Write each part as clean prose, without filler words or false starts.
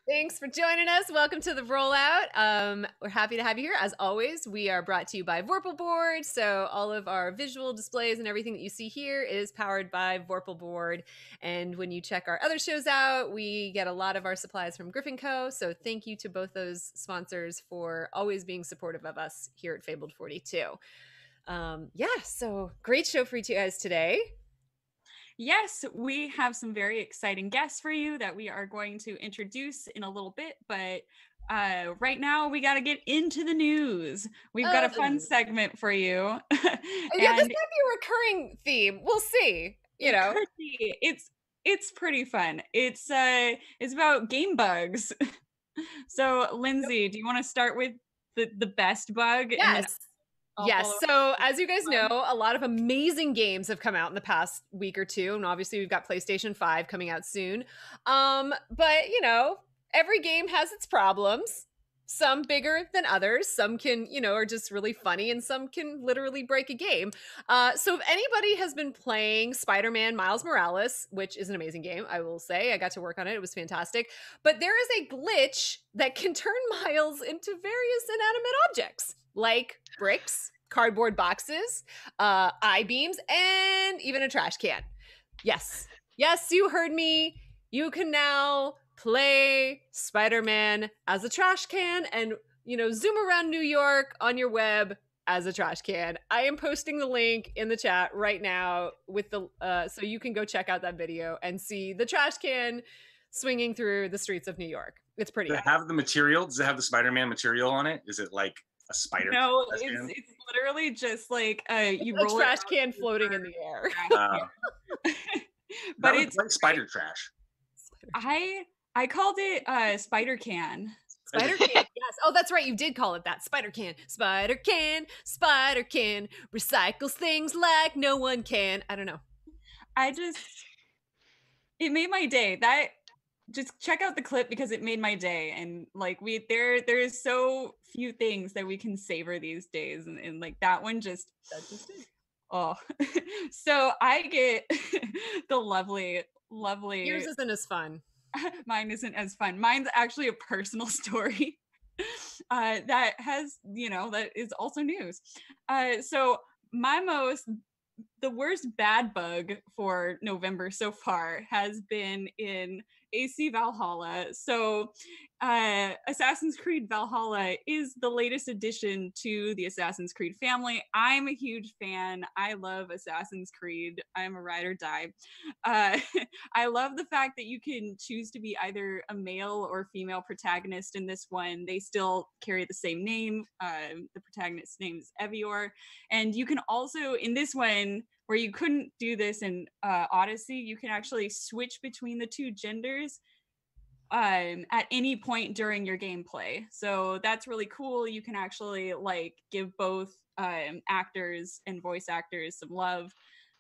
Thanks for joining us. Welcome to the rollout. We're happy to have you here. As always, we are brought to you by Vorpal Board. So all of our visual displays and everything that you see here is powered by Vorpal Board. And when you check our other shows out, we get a lot of our supplies from Griffin Co. So thank you to both those sponsors for always being supportive of us here at Fabled 42. So great show for you guys today. Yes, we have some very exciting guests for you that we are going to introduce in a little bit, but right now we got to get into the news. We've got a fun segment for you. Yeah, this might be a recurring theme. We'll see. It could be. It's pretty fun. It's about game bugs. So, Lindsay, do you want to start with the best bug? Yes. Yes. So as you guys know, a lot of amazing games have come out in the past week or two. And obviously we've got PlayStation 5 coming out soon. But every game has its problems. Some bigger than others. Some can, are just really funny, and some can literally break a game. So if anybody has been playing Spider-Man Miles Morales, which is an amazing game, I will say, I got to work on it. It was fantastic. But there is a glitch that can turn Miles into various inanimate objects, like bricks, cardboard boxes, I-beams, and even a trash can. Yes, you heard me. You can now play Spider-Man as a trash can and, zoom around New York on your web as a trash can. I am posting the link in the chat right now with the so you can go check out that video and see the trash can swinging through the streets of New York. It's pretty. Does it have the material? Does it have the Spider-Man material on it? Is it like a spider? No, it's literally just like you roll a trash can floating in the air. But it's like spider trash. I called it Spider Can. Spider Can, yes. Oh, that's right. You did call it that. Spider Can. Spider Can. Spider Can. Recycles things like no one can. I don't know. It made my day. Just check out the clip because it made my day. And like there is so few things that we can savor these days. And like that just is. Oh, so I get the lovely. Yours isn't as fun. Mine isn't as fun. Mine's actually a personal story that has, that is also news. So the worst bad bug for November so far has been in AC Valhalla. So Assassin's Creed Valhalla is the latest addition to the Assassin's Creed family. I'm a huge fan. I love Assassin's Creed. I'm a ride or die. I love the fact that you can choose to be either a male or female protagonist in this one. They still carry the same name. The protagonist's name is Evior. And you can also, in this one, where you couldn't do this in Odyssey, you can actually switch between the two genders at any point during your gameplay. So that's really cool. You can actually give both actors and voice actors some love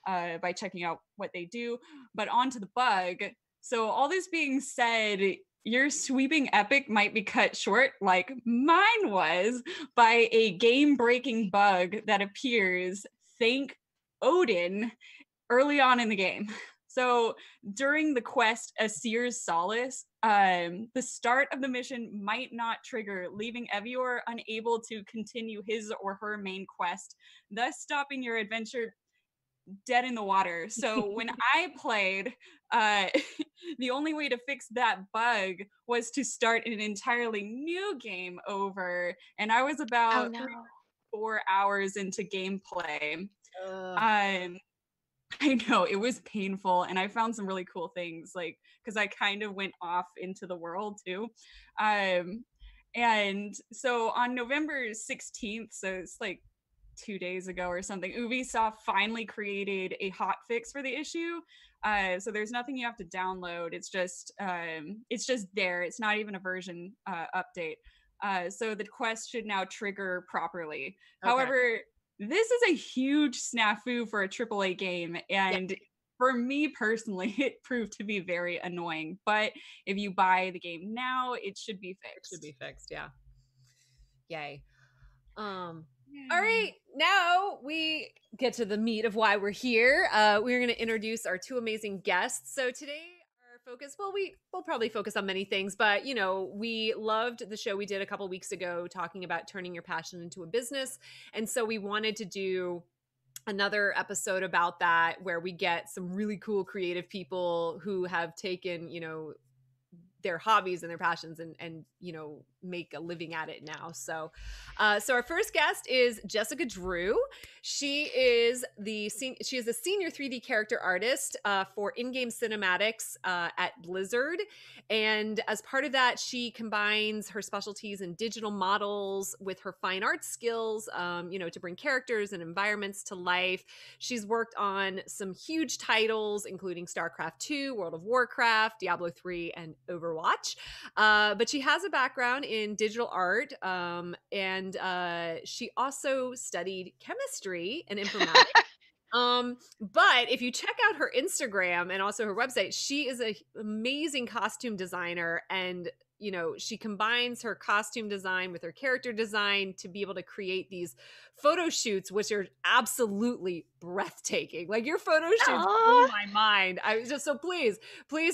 by checking out what they do. But on to the bug. So all this being said, your sweeping epic might be cut short, like mine was, by a game-breaking bug that appears, thank Odin, early on in the game. So during the quest Asir's Solace, the start of the mission might not trigger, leaving Evior unable to continue his or her main quest, thus stopping your adventure dead in the water. So when I played, the only way to fix that bug was to start an entirely new game over, and I was about 3 or 4 hours into gameplay. I know, it was painful, and I found some really cool things, because I kind of went off into the world too. And so on November 16th, so it's 2 days ago or something, Ubisoft finally created a hotfix for the issue. So there's nothing you have to download. It's just there. It's not even a version update. So the quest should now trigger properly. Okay. However, this is a huge snafu for a AAA game, and for me personally, it proved to be very annoying. But if you buy the game now, it should be fixed. It should be fixed, yeah. Yay. All right, now we get to the meat of why we're here. We're going to introduce our two amazing guests. So today, our focus, well, we'll probably focus on many things, but you know, we loved the show we did a couple weeks ago talking about turning your passion into a business. And so we wanted to do another episode about that where we get some really cool creative people who have taken, you know, their hobbies and their passions and you know, make a living at it now. So our first guest is Jessica Dru. She is a senior 3D character artist for in-game cinematics at Blizzard, and as part of that, she combines her specialties in digital models with her fine arts skills, you know, to bring characters and environments to life. She's worked on some huge titles including StarCraft 2, World of Warcraft, Diablo 3, and Overwatch, but she has a background in digital art, and she also studied chemistry and informatics. But if you check out her Instagram and also her website, she is an amazing costume designer, and you know, she combines her costume design with her character design to be able to create these photo shoots, which are absolutely breathtaking. Like your photo shoots blew my mind. I was just, so please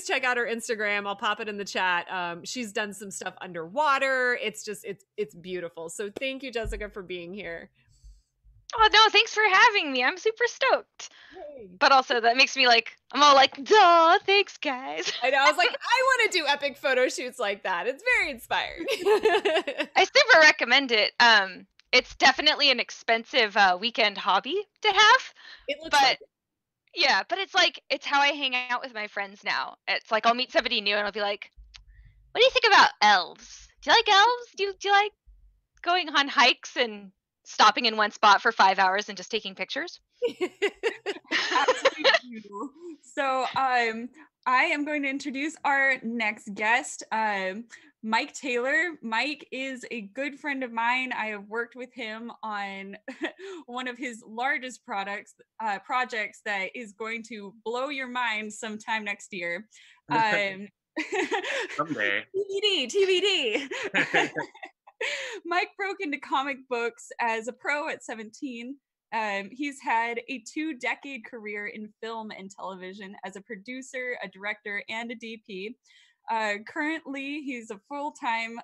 check out her Instagram. I'll pop it in the chat. She's done some stuff underwater. It's just, it's beautiful. So thank you, Jessica, for being here. Oh, no, thanks for having me. I'm super stoked. Yay. But also that makes me like, I'm all like, duh, thanks, guys. I know. I was like, I want to do epic photo shoots like that. It's very inspiring. I super recommend it. It's definitely an expensive weekend hobby to have. It looks like it. Yeah, but it's like, it's how I hang out with my friends now. It's like, I'll meet somebody new and I'll be like, what do you think about elves? Do you like elves? Do you like going on hikes and stopping in one spot for 5 hours and just taking pictures? Absolutely. So I am going to introduce our next guest, Mike Taylor. Mike is a good friend of mine. I have worked with him on one of his largest projects that is going to blow your mind sometime next year. Someday. TBD. Mike broke into comic books as a pro at 17. He's had a 2-decade career in film and television as a producer, a director, and a DP. Currently, he's a full-time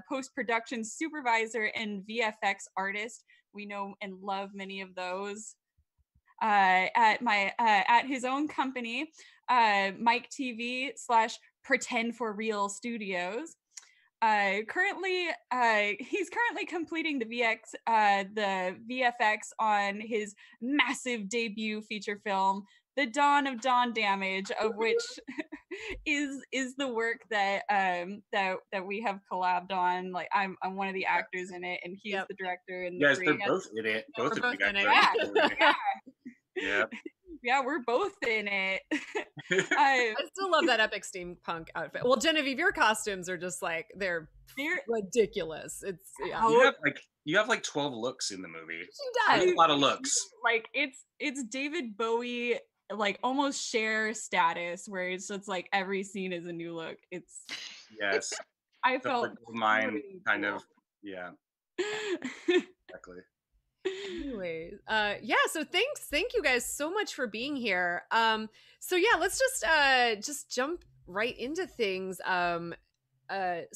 post-production supervisor and VFX artist. We know and love many of those. At his own company, Mike TV / Pretend for Real Studios. He's currently completing the VFX on his massive debut feature film, The Dawn of Dawn Damage, of which is the work that we have collabed on. Like I'm one of the actors in it, and he's the director. And yes, they're both in it. Both of you guys. Yeah. Yeah, we're both in it. I still love that epic steampunk outfit. Well, Genevieve, your costumes are just like they're ridiculous. It's you have like 12 looks in the movie. She does. A lot of looks. Like it's David Bowie, like almost Cher status, where it's like every scene is a new look. Yes. I felt mine kind of exactly. Anyways, so thank you guys so much for being here. So yeah, let's just jump right into things. So I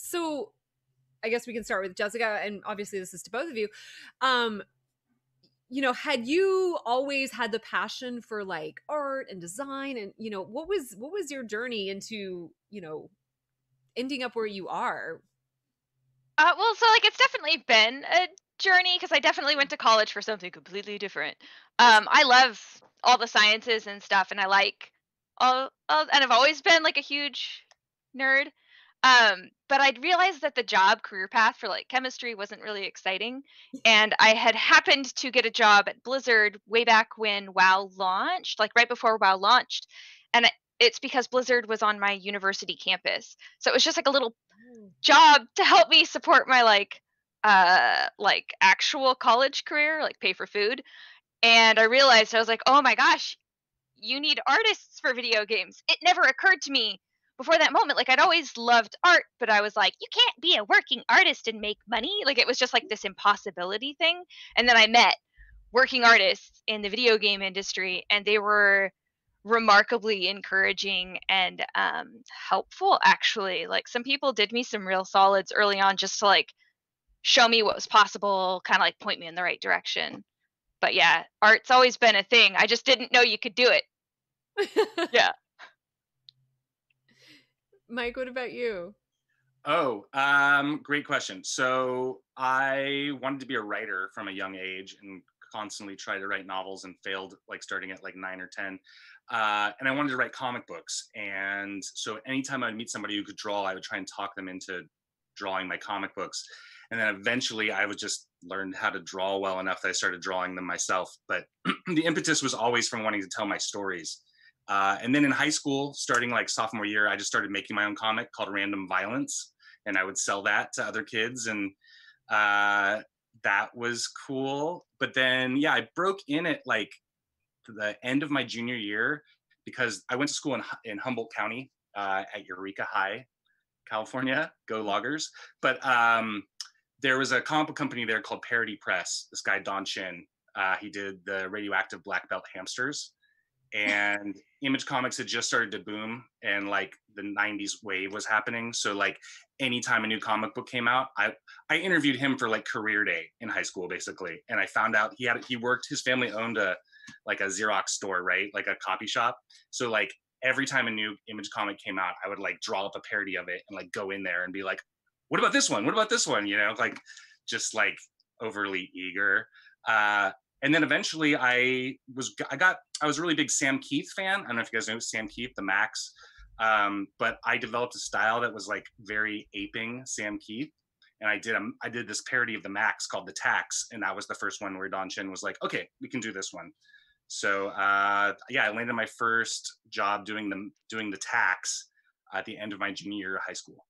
guess we can start with Jessica, and obviously this is to both of you. You know, had you always had the passion for like art and design, and you know, what was your journey into, you know, ending up where you are? Well, so like it's definitely been a journey because I definitely went to college for something completely different. I love all the sciences and stuff, and I like all and I've always been like a huge nerd. But I'd realized that the job career path for like chemistry wasn't really exciting, and I had happened to get a job at Blizzard way back when WoW launched, like right before WoW launched, and it's because Blizzard was on my university campus, so it was just like a little job to help me support my like actual college career, like pay for food. And I realized, I was like, oh my gosh, you need artists for video games. It never occurred to me before that moment. Like I'd always loved art, but I was like, you can't be a working artist and make money. Like it was just like this impossibility thing. And then I met working artists in the video game industry, and they were remarkably encouraging and helpful, actually. Like, some people did me some real solids early on just to like show me what was possible, kind of like point me in the right direction. But yeah, art's always been a thing. I just didn't know you could do it. Yeah. Mike, what about you? Oh, great question. So I wanted to be a writer from a young age and constantly tried to write novels and failed, like starting at like 9 or 10. And I wanted to write comic books. And so anytime I'd meet somebody who could draw, I would try and talk them into drawing my comic books. And then eventually I would just learn how to draw well enough that I started drawing them myself. But the impetus was always from wanting to tell my stories. And then in high school, starting like sophomore year, I just started making my own comic called Random Violence. And I would sell that to other kids. And that was cool. But then, yeah, I broke in at like the end of my junior year because I went to school in Humboldt County at Eureka High, California. Go Loggers. But there was a comic book company there called Parody Press. This guy, Don Chin, he did the Radioactive Black Belt Hamsters. And Image Comics had just started to boom and like the 90s wave was happening. So like anytime a new comic book came out, I interviewed him for like career day in high school basically. And I found out his family owned a Xerox store, right? Like a copy shop. So like every time a new Image comic came out, I would like draw up a parody of it and like go in there and be like, what about this one? What about this one? You know, like just like overly eager. And then eventually I was a really big Sam Keith fan. I don't know if you guys know Sam Keith, the Max. But I developed a style that was like very aping Sam Keith. And I did this parody of the Max called The Tax. And that was the first one where Don Chin was like, okay, we can do this one. So yeah, I landed my first job doing the Tax at the end of my junior year of high school.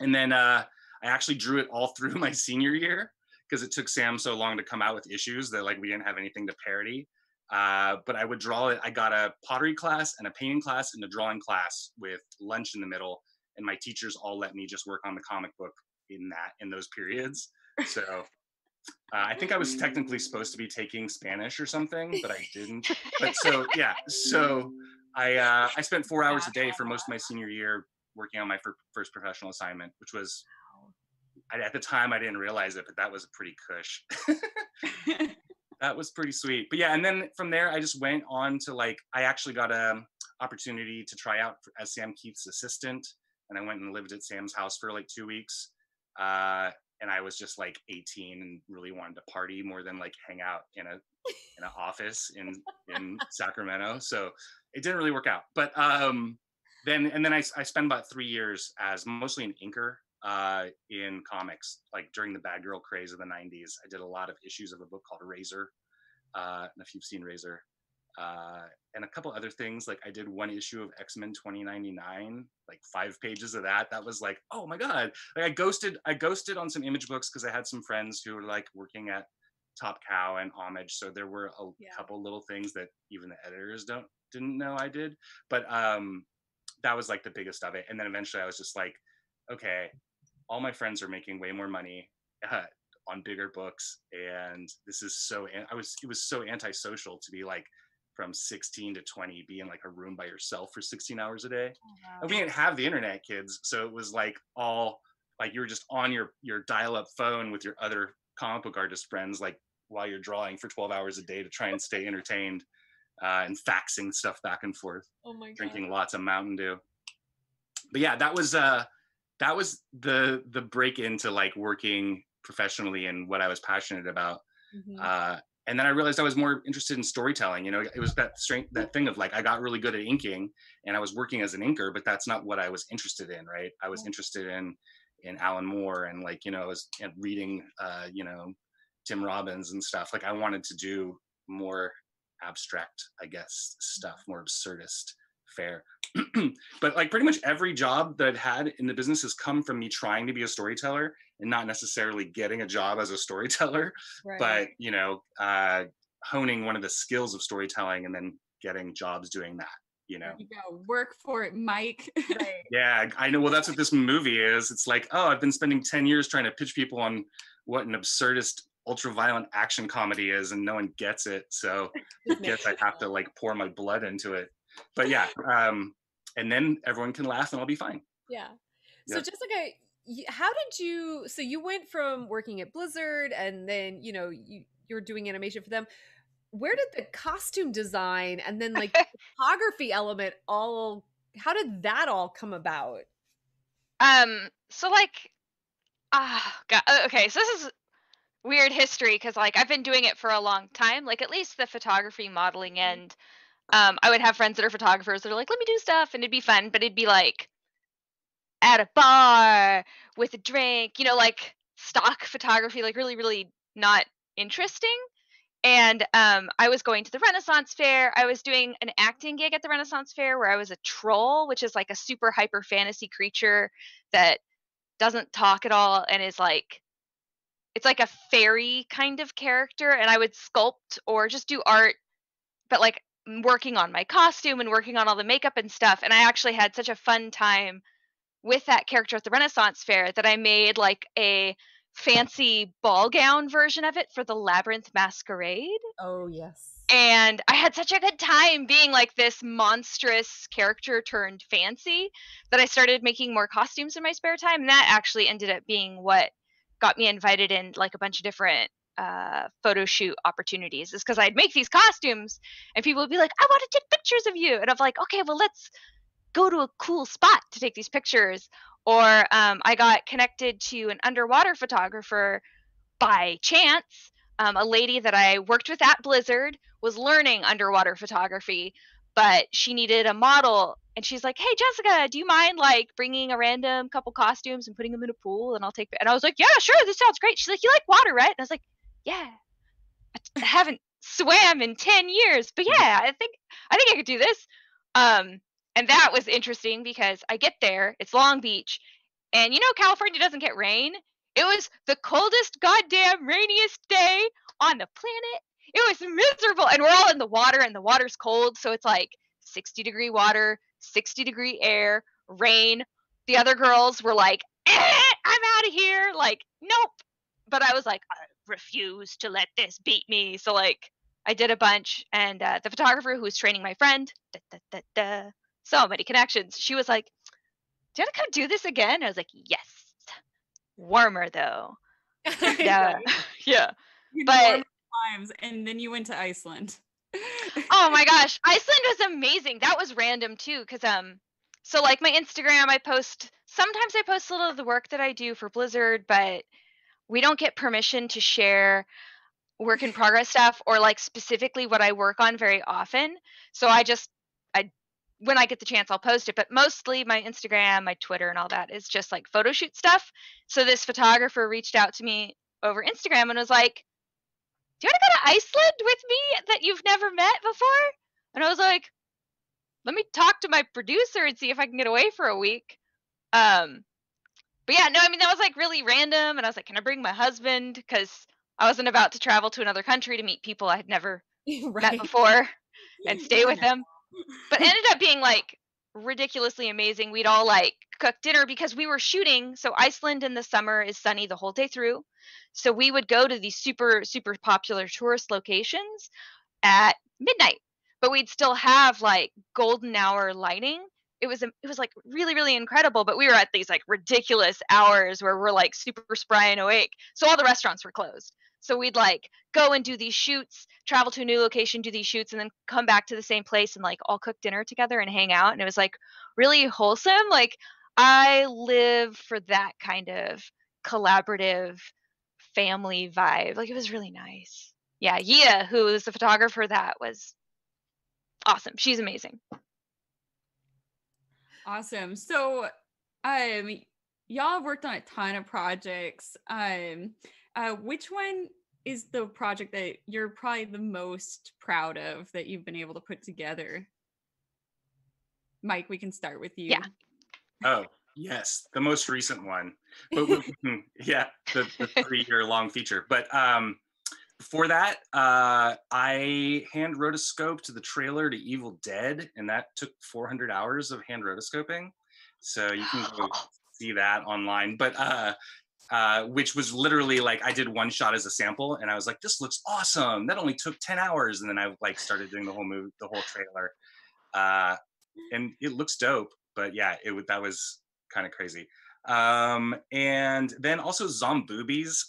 And then I actually drew it all through my senior year, because it took Sam so long to come out with issues that like we didn't have anything to parody. But I would draw it. I got a pottery class and a painting class and a drawing class with lunch in the middle. And my teachers all let me just work on the comic book in those periods. So I think I was technically supposed to be taking Spanish or something, but I didn't. But so, yeah. So I spent 4 hours a day for most of my senior year working on my first professional assignment, which was, at the time I didn't realize it, but that was a pretty cush. That was pretty sweet. But yeah, and then from there I just went on to like, I actually got a opportunity to try out as Sam Keith's assistant, and I went and lived at Sam's house for like 2 weeks. And I was just like 18 and really wanted to party more than like hang out in an office in Sacramento. So it didn't really work out. But then I spent about 3 years as mostly an inker in comics, like during the bad girl craze of the 90s. I did a lot of issues of a book called Razor, and if you've seen Razor, and a couple other things. Like I did one issue of X-Men 2099, like 5 pages of that. That was like, oh my god! Like I ghosted on some image books because I had some friends who were like working at Top Cow and Homage, so there were a couple little things that even the editors didn't know I did. But that was like the biggest of it. And then eventually I was just like, okay, all my friends are making way more money on bigger books, and this is it was so antisocial to be like from 16 to 20 be in like a room by yourself for 16 hours a day. Oh, wow. And we didn't have the internet, kids, so it was like all like you were just on your dial-up phone with your other comic book artist friends, like while you're drawing for 12 hours a day to try and stay entertained, and faxing stuff back and forth. Oh my god. Drinking lots of Mountain Dew. But yeah, that was the break into like working professionally and what I was passionate about. Mm-hmm. And then I realized I was more interested in storytelling. You know, it was that thing of like, I got really good at inking and I was working as an inker, but that's not what I was interested in, right? I was interested in Alan Moore and like, you know, I was reading, you know, Tim Robbins and stuff. Like I wanted to do more abstract, I guess, stuff, more absurdist fare. But like pretty much every job that I've had in the business has come from me trying to be a storyteller and not necessarily getting a job as a storyteller, right. But you know, honing one of the skills of storytelling and then getting jobs doing that, you know. You go work for it, Mike. Right. Yeah, I know. Well, that's what this movie is. It's like, oh, I've been spending 10 years trying to pitch people on what an absurdist ultra violent action comedy is, and no one gets it. So I guess I have to like pour my blood into it. But yeah, and then everyone can laugh and I'll be fine. Yeah. So Jessica, how did you, so you went from working at Blizzard and then, you know, you're doing animation for them. Where did the costume design and then like the photography element all, how did that all come about? So like, God, okay, so this is weird history because like I've been doing it for a long time, like at least the photography modeling end. I would have friends that are photographers that are like, let me do stuff, and it'd be fun, but it'd be like at a bar with a drink, you know, like stock photography, like really, really not interesting. And I was going to the Renaissance Fair. I was doing an acting gig at the Renaissance Fair where I was a troll, which is like a super hyper fantasy creature that doesn't talk at all and is like, it's like a fairy kind of character. And I would sculpt or just do art, but like working on my costume and working on all the makeup and stuff. And I actually had such a fun time with that character at the Renaissance Fair that I made like a fancy ball gown version of it for the Labyrinth Masquerade. Oh, yes. And I had such a good time being like this monstrous character turned fancy that I started making more costumes in my spare time. And that actually ended up being what got me invited in like a bunch of different photo shoot opportunities, is because I'd make these costumes and people would be like, I want to take pictures of you. And I'm like, okay, well, let's go to a cool spot to take these pictures. Or I got connected to an underwater photographer by chance. A lady that I worked with at Blizzard was learning underwater photography, but she needed a model. And she's like, hey, Jessica, do you mind like bringing a random couple costumes and putting them in a pool? And I'll take, and I was like, yeah, sure. This sounds great. She's like, you like water, right? And I was like, yeah, I haven't swam in 10 years, but yeah, I think I could do this. And that was interesting because I get there, it's Long Beach, and you know California doesn't get rain. It was the coldest goddamn rainiest day on the planet. It was miserable, and we're all in the water, and the water's cold, so it's like 60-degree water, 60-degree air, rain. The other girls were like, I'm out of here, like, nope. But I was like, I refuse to let this beat me. So like I did a bunch, and the photographer who was training my friend, so many connections, she was like, do you want to come do this again? I was like, yes. Warmer though. Yeah. Yeah. But times, and then you went to Iceland. Oh my gosh, Iceland was amazing. That was random too, because so like my Instagram, sometimes I post a little of the work that I do for Blizzard, but we don't get permission to share work in progress stuff or like specifically what I work on very often. So I when I get the chance, I'll post it. But mostly my Instagram, my Twitter, and all that is just like photo shoot stuff. So this photographer reached out to me over Instagram and was like, do you want to go to Iceland with me that you've never met before? And I was like, let me talk to my producer and see if I can get away for a week. But yeah, no, I mean, that was like really random. And I was like, can I bring my husband? Because I wasn't about to travel to another country to meet people I had never met before and stay with them. But it ended up being like ridiculously amazing. We'd all like cook dinner because we were shooting. So Iceland in the summer is sunny the whole day through. So we would go to these super, super popular tourist locations at midnight, but we'd still have like golden hour lighting. It was like really, really incredible. But we were at these like ridiculous hours where we're like super spry and awake. So all the restaurants were closed. So we'd like go and do these shoots, travel to a new location, do these shoots, and then come back to the same place and like all cook dinner together and hang out. And it was like really wholesome. Like I live for that kind of collaborative family vibe. Like it was really nice. Yeah, Yia, who is the photographer, that was awesome. She's amazing. Awesome. So y'all have worked on a ton of projects. Which one is the project that you're probably the most proud of that you've been able to put together? Mike, we can start with you. Yeah. Oh, yes, the most recent one. But yeah, the 3-year long feature. But before that, I hand rotoscoped the trailer to Evil Dead, and that took 400 hours of hand rotoscoping. So you can go see that online. But which was literally like I did one shot as a sample, and I was like, "This looks awesome." That only took 10 hours, and then I like started doing the whole movie, the whole trailer, and it looks dope. But yeah, that was kind of crazy. And then also Zomboobies.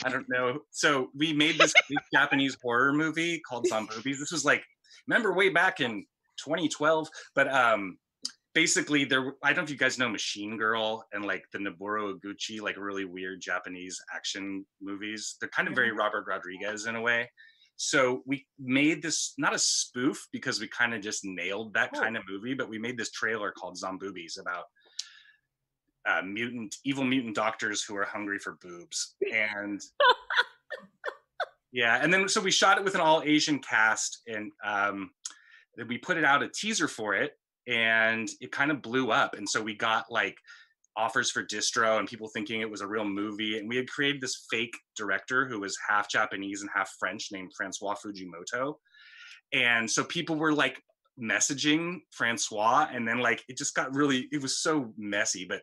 I don't know. So we made this Japanese horror movie called Zomboobies. This was like, remember way back in 2012, but basically I don't know if you guys know Machine Girl and like the Noboru Oguchi, like really weird Japanese action movies. They're kind of very Robert Rodriguez in a way. So we made this, not a spoof because we kind of just nailed that kind of movie, but we made this trailer called Zomboobies about evil mutant doctors who are hungry for boobs. And yeah, and then so we shot it with an all Asian cast, and then we put it out a teaser for it, and it kind of blew up. And so we got like offers for distro and people thinking it was a real movie. And we had created this fake director who was half Japanese and half French named Francois Fujimoto. And so people were like messaging Francois, and then like it just got really, it was so messy. But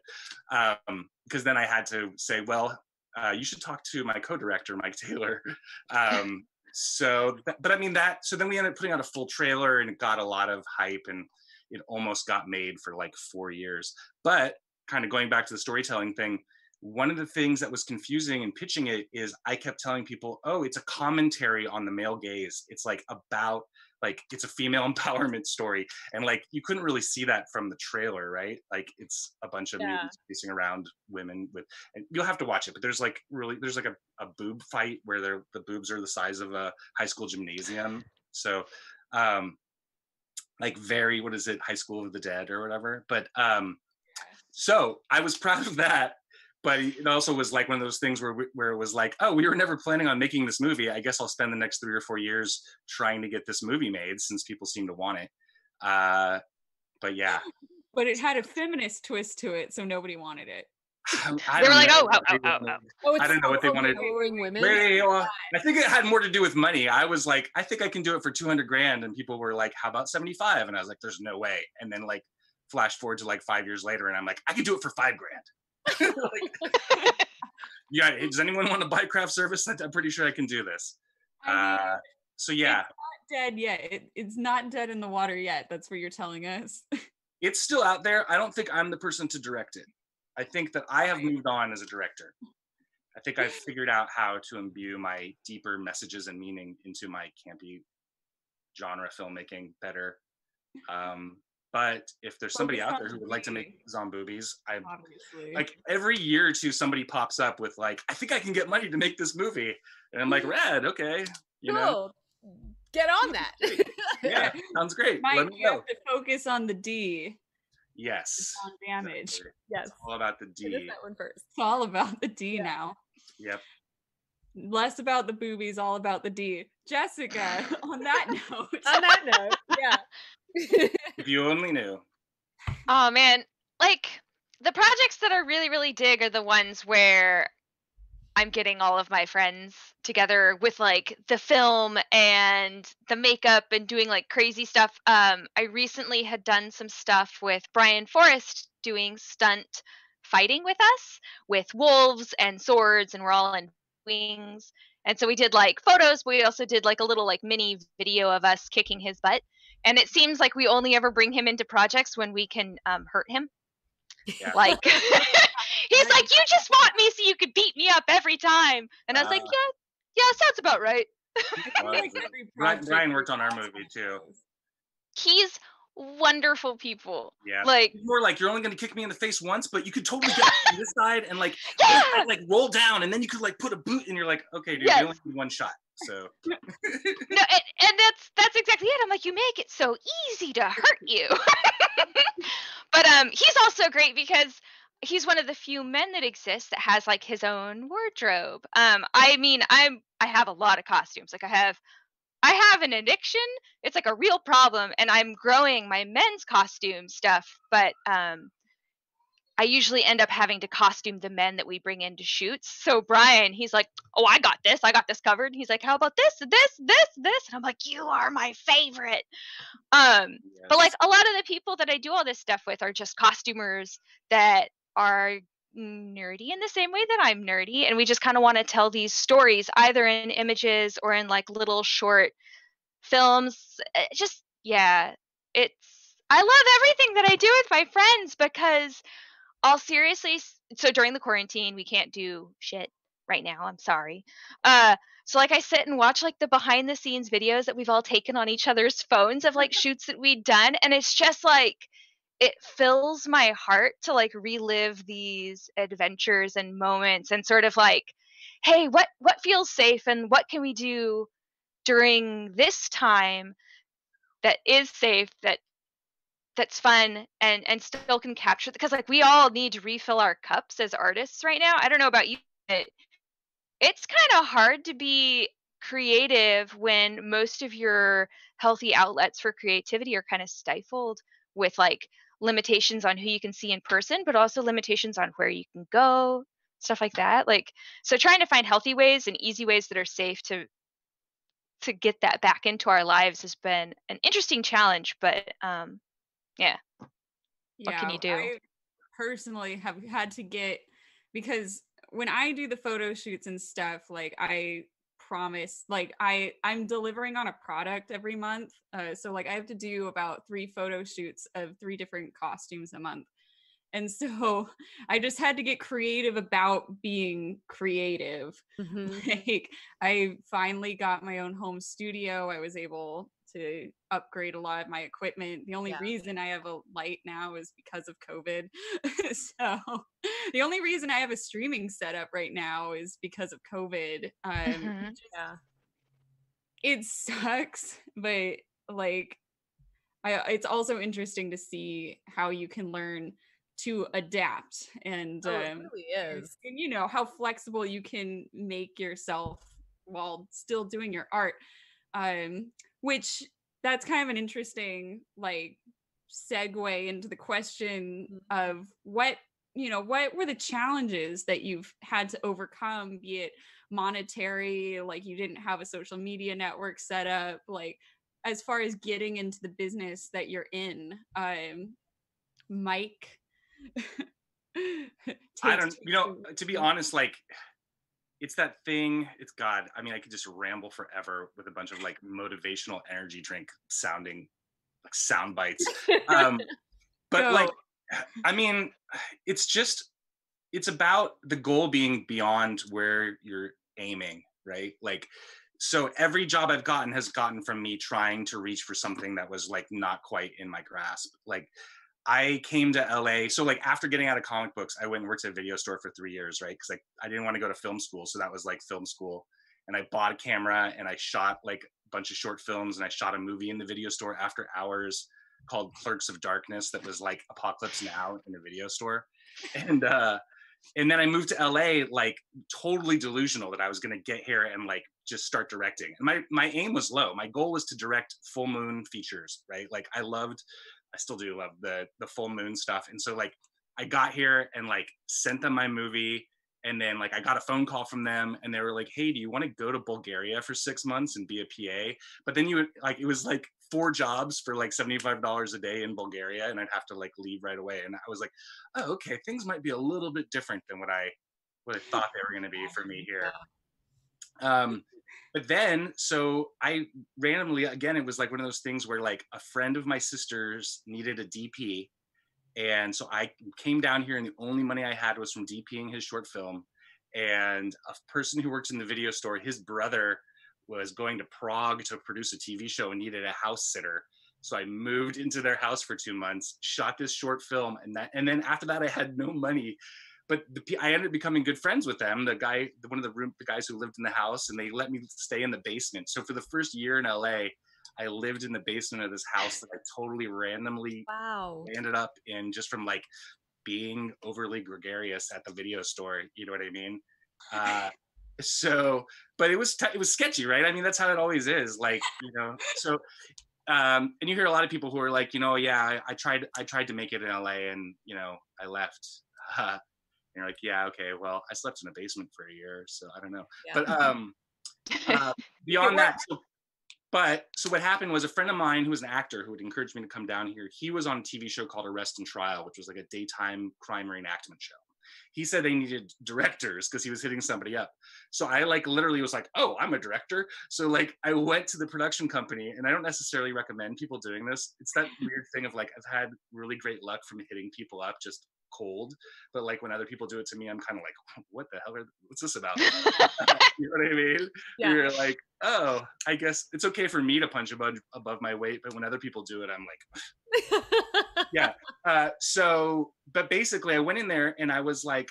because then I had to say, well, you should talk to my co-director, Mike Taylor. So then we ended up putting out a full trailer, and it got a lot of hype, and it almost got made for like 4 years. But kind of going back to the storytelling thing, one of the things that was confusing in pitching it is I kept telling people, oh, it's a commentary on the male gaze. It's like about, like, it's a female empowerment story. And like, you couldn't really see that from the trailer, right? Like it's a bunch of mutants chasing around women with, and you'll have to watch it, but there's like a boob fight where the boobs are the size of a high school gymnasium. So, like very, what is it? High School of the Dead or whatever. But, so I was proud of that, but it also was like one of those things where it was like, oh, we were never planning on making this movie. I guess I'll spend the next 3 or 4 years trying to get this movie made since people seem to want it. But yeah. But it had a feminist twist to it, so nobody wanted it. They were like, oh, I don't know what they wanted. Women. I think it had more to do with money. I was like, I think I can do it for $200,000, and people were like, how about 75? And I was like, there's no way. And then like flash forward to like 5 years later, and I'm like, I could do it for $5,000. Like, yeah, does anyone want to buy craft service? I'm pretty sure I can do this. So yeah, it's not dead yet. It's not dead in the water yet. That's what you're telling us. It's still out there. I don't think I'm the person to direct it. I think that I have moved on as a director. I think I've figured out how to imbue my deeper messages and meaning into my campy genre filmmaking better. But if there's somebody out there who would like to make Zomboobies, like every year or two, somebody pops up with like, I think I can get money to make this movie. And I'm like, rad, okay. You know? Get on that. Yeah, sounds great. Mike, let me you know. have to focus on the D. Yes. It's on damage. Exactly. Yes. It's all about the D. It is that one first. It's all about the D now. Yep. Less about the boobies, all about the D. Jessica, on that note. On that note, yeah. If you only knew. Oh man, like the projects that I really, really dig are the ones where I'm getting all of my friends together with like the film and the makeup and doing like crazy stuff. I recently had done some stuff with Brian Forrest doing stunt fighting with us with wolves and swords, and we're all in wings. And so we did like photos, but we also did like a little like mini video of us kicking his butt. And it seems like we only ever bring him into projects when we can hurt him. Yeah. Like he's like, you just fought me so you could beat me up every time. And I was like, yeah, sounds about right. Brian worked on our movie too. He's wonderful people. Yeah. Like more like, you're only gonna kick me in the face once, but you could totally get on this side and like like roll down, and then you could like put a boot, and you're like, okay, dude, you only need one shot. So no, and that's exactly it. I'm like, you make it so easy to hurt you. But he's also great because he's one of the few men that exists that has like his own wardrobe. I mean, I have a lot of costumes. Like I have an addiction. It's like a real problem, and I'm growing my men's costume stuff, but I usually end up having to costume the men that we bring into shoots. So Brian, he's like, oh, I got this covered. He's like, how about this? And I'm like, you are my favorite. Yes. But like a lot of the people that I do all this stuff with are just costumers that are nerdy in the same way that I'm nerdy, and we just kind of want to tell these stories either in images or in like little short films. Just yeah, it's I love everything that I do with my friends because all seriously, so during the quarantine we can't do shit right now. I'm sorry. So like I sit and watch like the behind the scenes videos that we've all taken on each other's phones of like shoots that we'd done, and it's just like it fills my heart to like relive these adventures and moments and sort of like, hey, what feels safe and what can we do during this time that is safe, that's fun and still can capture, because like we all need to refill our cups as artists right now. I don't know about you, but it's kind of hard to be creative when most of your healthy outlets for creativity are kind of stifled with like limitations on who you can see in person, but also limitations on where you can go, stuff like that. Like, so trying to find healthy ways and easy ways that are safe to get that back into our lives has been an interesting challenge, but yeah, what can Yeah, you do? I personally have had to get, because when I do the photo shoots and stuff, like I promise, like I'm delivering on a product every month. So like I have to do about 3 photo shoots of 3 different costumes a month. And so I just had to get creative about being creative. Mhm. Like I finally got my own home studio. I was able to upgrade a lot of my equipment. The only Yeah. reason I have a light now is because of COVID. So the only reason I have a streaming setup right now is because of COVID. Mhm. Yeah. It sucks, but like it's also interesting to see how you can learn to adapt and Oh, it really is. and you know how flexible you can make yourself while still doing your art, um which that's kind of an interesting like segue into the question Mhm. of what, you know, what were the challenges that you've had to overcome, be it monetary, like you didn't have a social media network set up, like as far as getting into the business that you're in. Mike I takes don't, to be honest, like it's that thing, it's God. I mean, I could just ramble forever with a bunch of like motivational energy drink sounding like sound bites. Um, but go. like, I mean, it's just, it's about the goal being beyond where you're aiming, right? Like, so every job I've gotten has gotten from me trying to reach for something that was like not quite in my grasp. Like I came to LA. So like after getting out of comic books, I went and worked at a video store for 3 years, right? Because like I didn't want to go to film school. So that was like film school. And I bought a camera and I shot like a bunch of short films and I shot a movie in the video store after hours called Clerks of Darkness that was like Apocalypse Now in a video store. And then I moved to LA, like totally delusional that I was going to get here and like just start directing. And my aim was low. My goal was to direct full moon features, right? Like I still do love the full moon stuff. And so like I got here and like sent them my movie. And then like I got a phone call from them and they were like, hey, do you want to go to Bulgaria for 6 months and be a PA? But then you would like, it was like 4 jobs for like $75 a day in Bulgaria. And I'd have to like leave right away. And I was like, oh, okay, things might be a little bit different than what I thought they were going to be for me here. But then, so I randomly, again, it was like one of those things where like a friend of my sister's needed a DP. And so I came down here and the only money I had was from DPing his short film. And a person who works in the video store, his brother was going to Prague to produce a TV show and needed a house sitter. So I moved into their house for 2 months, shot this short film, and then after that I had no money. But I ended up becoming good friends with them. The guys who lived in the house, and they let me stay in the basement. So for the first year in LA, I lived in the basement of this house that I totally randomly ended up in just from like being overly gregarious at the video store. You know what I mean? So, but it was sketchy, right? I mean, that's how it always is. Like, you know, so and you hear a lot of people who are like, you know, yeah, I tried to make it in LA, and you know, I left. And you're like, yeah, okay, well, I slept in a basement for a year, so I don't know. Yeah. But beyond that, so what happened was a friend of mine who was an actor who had encouraged me to come down here. He was on a TV show called Arrest and Trial, which was like a daytime crime reenactment show. He said they needed directors because he was hitting somebody up. So I like literally was like, oh, I'm a director. So like I went to the production company, and I don't necessarily recommend people doing this. It's that weird thing of like, I've had really great luck from hitting people up just cold, but like when other people do it to me, I'm kind of like, what the hell what's this about? You know what I mean? Yeah. You're like, oh, I guess it's okay for me to punch above my weight, but when other people do it, I'm like, yeah. But basically I went in there and I was like,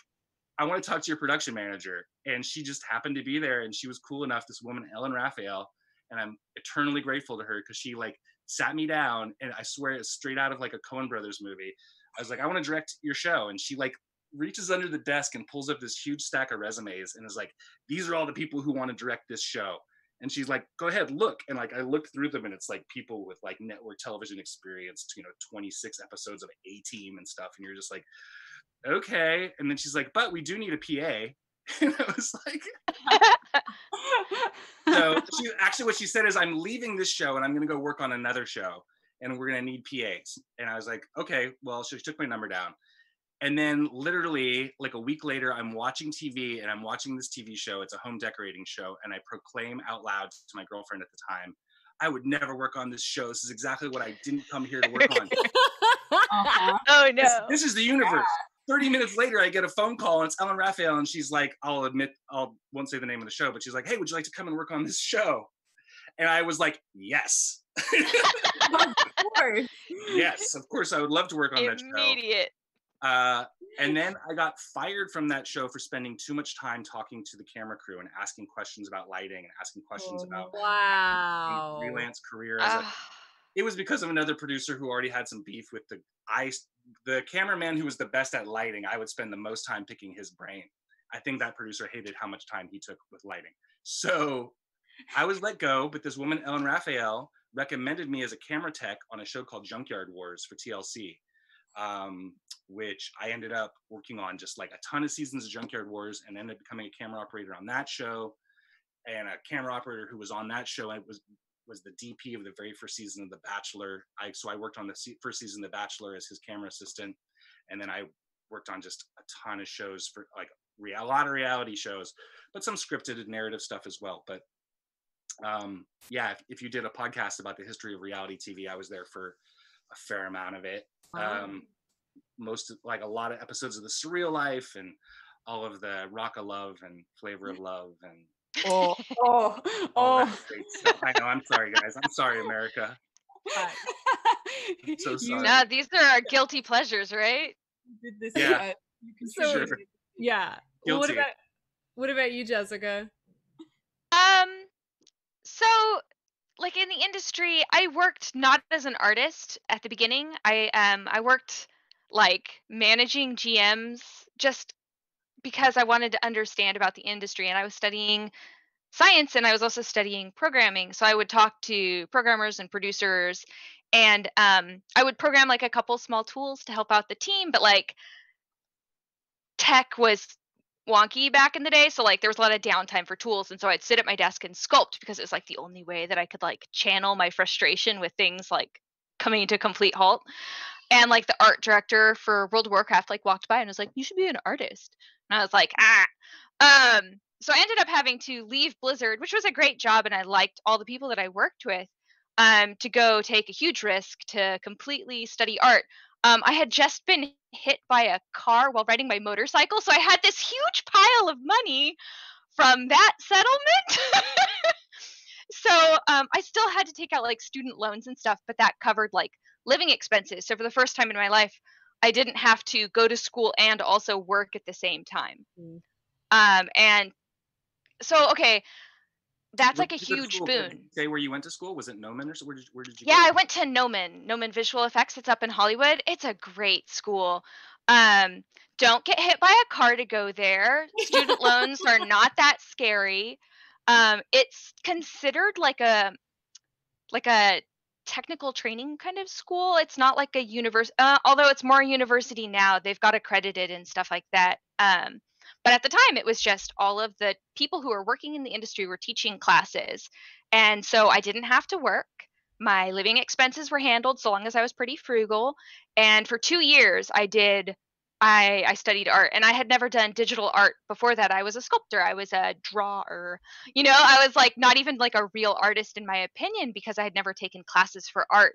I want to talk to your production manager. And she just happened to be there, and she was cool enough, this woman, Ellen Raphael, and I'm eternally grateful to her because she like sat me down, and I swear it's straight out of like a Coen Brothers movie. I was like, I want to direct your show. And she like reaches under the desk and pulls up this huge stack of resumes and is like, these are all the people who want to direct this show. And she's like, go ahead, look. And like, I looked through them, and it's like people with like network television experience, 26 episodes of A-Team and stuff. And you're just like, okay. And then she's like, but we do need a PA. And I was like, so what she said is, I'm leaving this show and I'm going to go work on another show, and we're going to need PAs. And I was like, okay, well, she took my number down. And then literally like a week later, I'm watching TV, and I'm watching this TV show. It's a home decorating show. And I proclaim out loud to my girlfriend at the time, I would never work on this show. This is exactly what I didn't come here to work on. Oh no. This is the universe. 30 minutes later, I get a phone call, and it's Ellen Raphael, and she's like, I won't say the name of the show, but she's like, hey, would you like to come and work on this show? And I was like, yes. Of course. Yes, of course, I would love to work on that show. Immediate. And then I got fired from that show for spending too much time talking to the camera crew and asking questions about lighting and asking questions about wow. freelance career. It was because of another producer who already had some beef with the cameraman who was the best at lighting. I would spend the most time picking his brain. I think that producer hated how much time he took with lighting. So I was let go, but this woman, Ellen Raphael, recommended me as a camera tech on a show called Junkyard Wars for TLC, which I ended up working on just like a ton of seasons of Junkyard Wars, and ended up becoming a camera operator on that show. And a camera operator who was on that show and was the DP of the very first season of The Bachelor. So I worked on the first season of The Bachelor as his camera assistant. And then I worked on just a ton of shows for like a lot of reality shows, but some scripted narrative stuff as well. But yeah, if you did a podcast about the history of reality TV, I was there for a fair amount of it. Wow. A lot of episodes of The Surreal Life, and all of the Rock of Love and Flavor of Love, and Oh. that great stuff. I know. I'm sorry, guys. I'm sorry, America. I'm so sorry. No, these are our guilty pleasures, right? Did this, Yeah. So Sure. yeah. Well, Guilty. what about you, Jessica? So like in the industry, I worked not as an artist at the beginning. I worked like managing GMs just because I wanted to understand about the industry, and I was studying science, and I was also studying programming. So I would talk to programmers and producers, and I would program like a couple small tools to help out the team, but like tech was wonky back in the day, so like there was a lot of downtime for tools, and so I'd sit at my desk and sculpt because it was like the only way that I could like channel my frustration with things like coming to complete halt. And like the art director for World of Warcraft like walked by and was like, you should be an artist. And I was like, so I ended up having to leave Blizzard, which was a great job, and I liked all the people that I worked with, to go take a huge risk to completely study art. I had just been hit by a car while riding my motorcycle, so I had this huge pile of money from that settlement. So I still had to take out like student loans and stuff, but that covered like living expenses. So for the first time in my life, I didn't have to go to school and also work at the same time. And so, okay, that's like a huge boon. Say where you went to school? Was it Noman, or where did you Yeah, go? I went to Noman Visual Effects. It's up in Hollywood. It's a great school. Don't get hit by a car to go there. Student loans are not that scary. It's considered like a technical training kind of school. It's not like a university, although it's more university now. They've got accredited and stuff like that. But at the time, it was just all of the people who are working in the industry were teaching classes. And so I didn't have to work. My living expenses were handled so long as I was pretty frugal. And for 2 years, I did I studied art, and I had never done digital art before that. I was a sculptor. I was a drawer. I was like not even like a real artist in my opinion because I had never taken classes for art.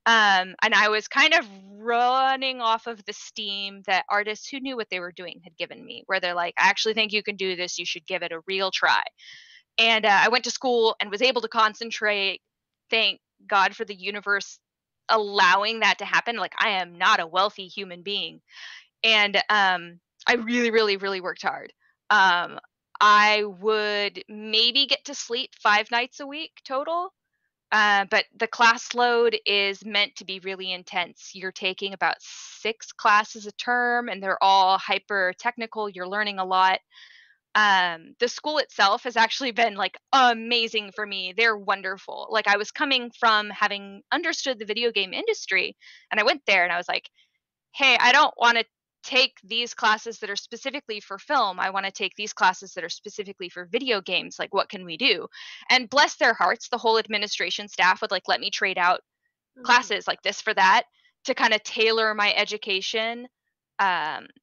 And I was kind of running off of the steam that artists who knew what they were doing had given me, where they're like, I actually think you can do this. You should give it a real try. And I went to school and was able to concentrate. Thank God for the universe allowing that to happen. Like, I am not a wealthy human being. And I really, really, really worked hard. I would maybe get to sleep 5 nights a week total. But the class load is meant to be really intense. You're taking about 6 classes a term, and they're all hyper technical. You're learning a lot. The school itself has actually been like amazing for me. They're wonderful. Like, I was coming from having understood the video game industry, and I went there and I was like, hey, I don't want to take these classes that are specifically for film. I want to take these classes that are specifically for video games. Like, what can we do? And bless their hearts, the whole administration staff would like let me trade out classes like this for that to kind of tailor my education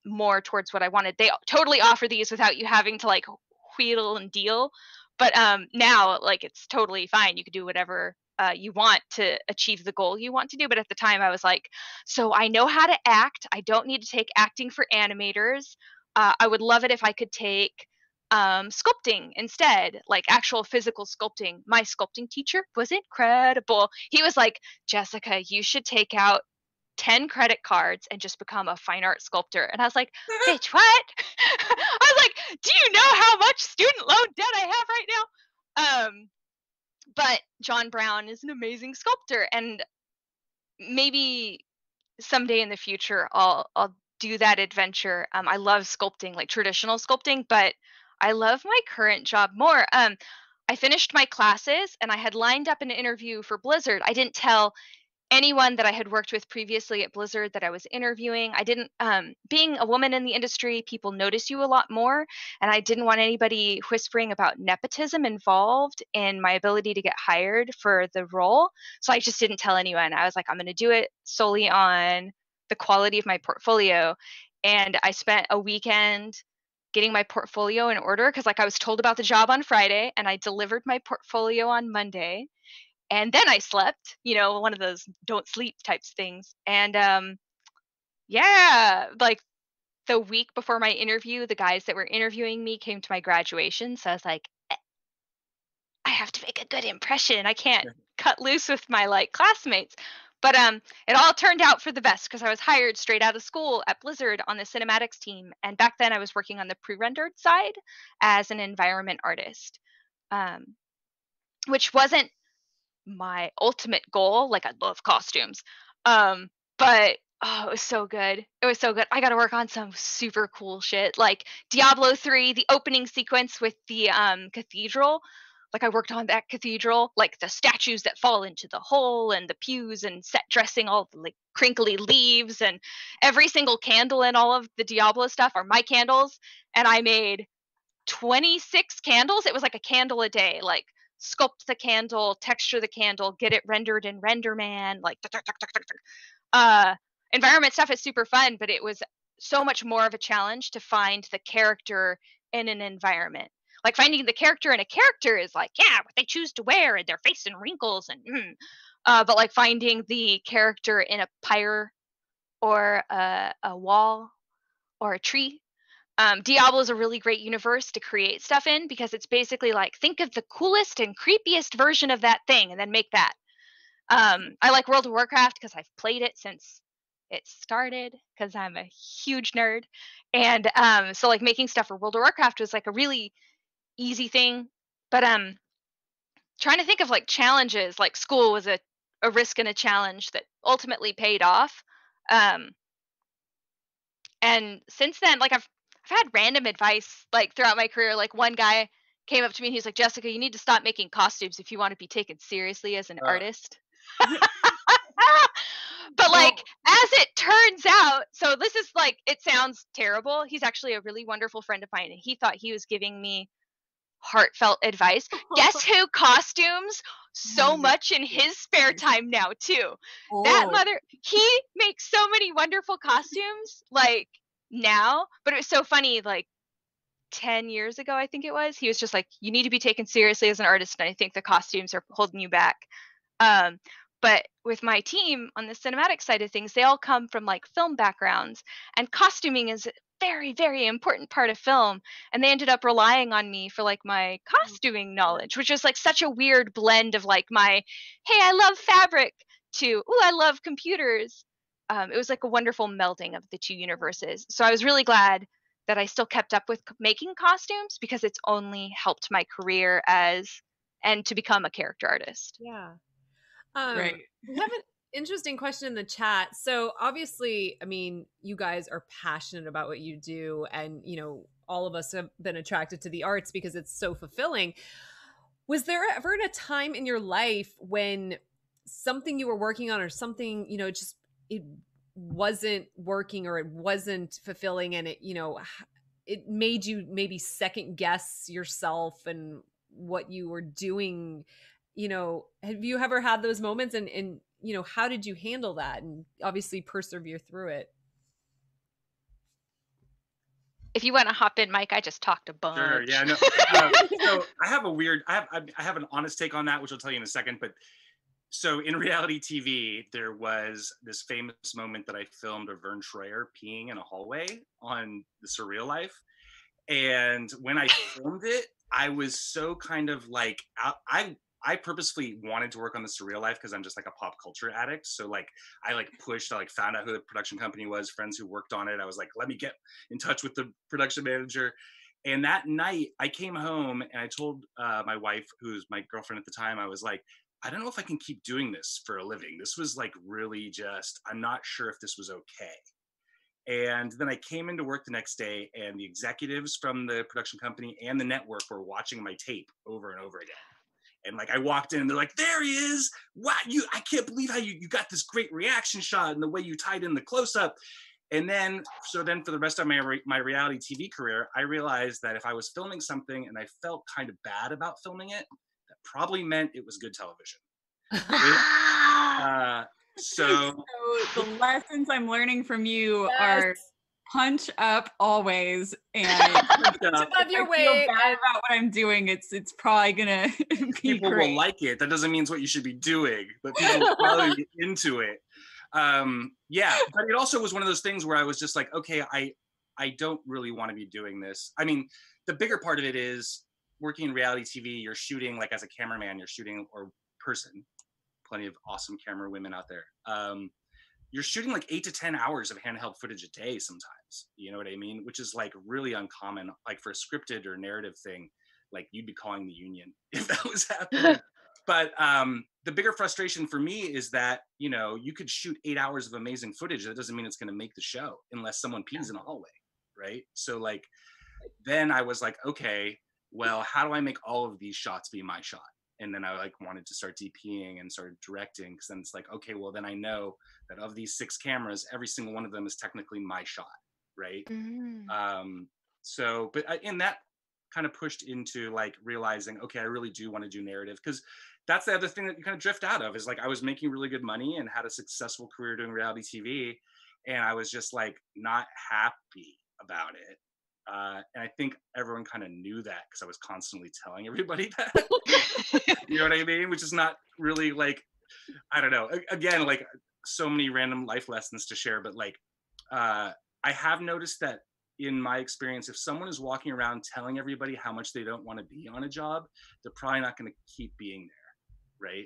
more towards what I wanted. They totally offer these without you having to like wheedle and deal. But now, like, it's totally fine. You could do whatever you want to achieve the goal you want to do. But at the time, I was like, so I know how to act. I don't need to take acting for animators. I would love it if I could take sculpting instead, like actual physical sculpting. My sculpting teacher was incredible. He was like, Jessica, you should take out 10 credit cards and just become a fine art sculptor. And I was like, bitch, what? I was like, do you know how much student loan debt I have right now? But John Brown is an amazing sculptor, and maybe someday in the future I'll do that adventure. I love sculpting, like traditional sculpting, but I love my current job more. I finished my classes and I had lined up an interview for Blizzard. I didn't tell anyone that I had worked with previously at Blizzard that I was interviewing. I didn't, being a woman in the industry, people notice you a lot more. And I didn't want anybody whispering about nepotism involved in my ability to get hired for the role. So I just didn't tell anyone. I was like, I'm going to do it solely on the quality of my portfolio. And I spent a weekend getting my portfolio in order because, like, I was told about the job on Friday and I delivered my portfolio on Monday. And then I slept, one of those don't sleep types things. And yeah, like the week before my interview, the guys that were interviewing me came to my graduation. So I was like, I have to make a good impression. I can't cut loose with my like classmates. But it all turned out for the best because I was hired straight out of school at Blizzard on the cinematics team. And back then I was working on the pre-rendered side as an environment artist, which wasn't my ultimate goal. Like, I love costumes. But it was so good. It was so good. I got to work on some super cool shit, like Diablo 3, the opening sequence with the cathedral. Like, I worked on that cathedral, like the statues that fall into the hole and the pews and set dressing, all the like crinkly leaves, and every single candle and all of the Diablo stuff are my candles. And I made 26 candles. It was like a candle a day, like sculpt the candle, texture the candle, get it rendered in RenderMan, like environment stuff is super fun, but it was so much more of a challenge to find the character in an environment. Like, finding the character in a character is like, yeah, what they choose to wear and their face and wrinkles and but like finding the character in a pyre or a wall or a tree. Diablo is a really great universe to create stuff in because it's basically like, think of the coolest and creepiest version of that thing and then make that. I like World of Warcraft because I've played it since it started because I'm a huge nerd. And so like making stuff for World of Warcraft was like a really easy thing. But trying to think of like challenges, like school was a risk and a challenge that ultimately paid off. And since then, like I've had random advice like throughout my career. Like, one guy came up to me and he's like, Jessica, you need to stop making costumes if you want to be taken seriously as an artist. But like, as it turns out, so this is like, it sounds terrible. He's actually a really wonderful friend of mine, and he thought he was giving me heartfelt advice. Guess who costumes so much in his spare time now too? That mother, he makes so many wonderful costumes. Like, now, but it was so funny, like 10 years ago, I think it was, he was just like, you need to be taken seriously as an artist, and I think the costumes are holding you back. Um, but with my team on the cinematic side of things, they all come from like film backgrounds, and costuming is a very, very important part of film. And they ended up relying on me for like my costuming knowledge, which was like such a weird blend of like my, hey, I love fabric, to, ooh, I love computers. It was like a wonderful melding of the two universes. So I was really glad that I still kept up with making costumes, because it's only helped my career and to become a character artist. Yeah. Right. We have an interesting question in the chat. So obviously, I mean, you guys are passionate about what you do, and all of us have been attracted to the arts because it's so fulfilling. Was there ever a time in your life when something you were working on, or something, just it wasn't working, or it wasn't fulfilling, and it made you maybe second guess yourself and what you were doing? Have you ever had those moments, and how did you handle that and obviously persevere through it? If you want to hop in, Mike, I just talked a bunch. Sure, yeah, no. So I have an honest take on that, which I'll tell you in a second. But so in reality TV, there was this famous moment that I filmed of Vern Troyer peeing in a hallway on The Surreal Life. And when I filmed it, I was so kind of like, I purposefully wanted to work on The Surreal Life because I'm just like a pop culture addict. So like I found out who the production company was, friends who worked on it. I was like, let me get in touch with the production manager. And that night I came home and I told my wife, who's my girlfriend at the time, I was like, I don't know if I can keep doing this for a living. This was like really just, I'm not sure if this was okay. And then I came into work the next day, and the executives from the production company and the network were watching my tape over and over again. And like I walked in and they're like, there he is. Wow, I can't believe how you got this great reaction shot and the way you tied in the close-up. And then for the rest of my reality TV career, I realized that if I was filming something and I felt kind of bad about filming it, that probably meant it was good television. So the lessons I'm learning from you are punch up always, and above your weight. Feel bad about what I'm doing. It's probably gonna be people great. will like it. That doesn't mean it's what you should be doing, but people will probably get into it. Yeah, but it also was one of those things where I was just like, okay, I don't really want to be doing this. I mean, the bigger part of it is working in reality TV. You're shooting like as a cameraman, you're shooting or person. Plenty of awesome camera women out there. You're shooting like 8 to 10 hours of handheld footage a day sometimes. You know what I mean? Which is like really uncommon. Like for a scripted or narrative thing, like you'd be calling the union if that was happening. But the bigger frustration for me is that, you could shoot 8 hours of amazing footage. That doesn't mean it's going to make the show unless someone pees in a hallway, right? So like, then I was like, okay, well, how do I make all of these shots be my shot? And then I like wanted to start DPing and started directing, because then it's like, okay, well then I know that of these 6 cameras, every single one of them is technically my shot, right? So, but in that kind of pushed into like realizing, okay, I really do want to do narrative, because that's the other thing that you kind of drift out of, is like I was making really good money and had a successful career doing reality TV, and I was just like not happy about it. And I think everyone kind of knew that because I was constantly telling everybody that. You know what I mean? Which is not really like, I don't know. Again, like so many random life lessons to share, but like I have noticed that in my experience, if someone is walking around telling everybody how much they don't want to be on a job, they're probably not going to keep being there,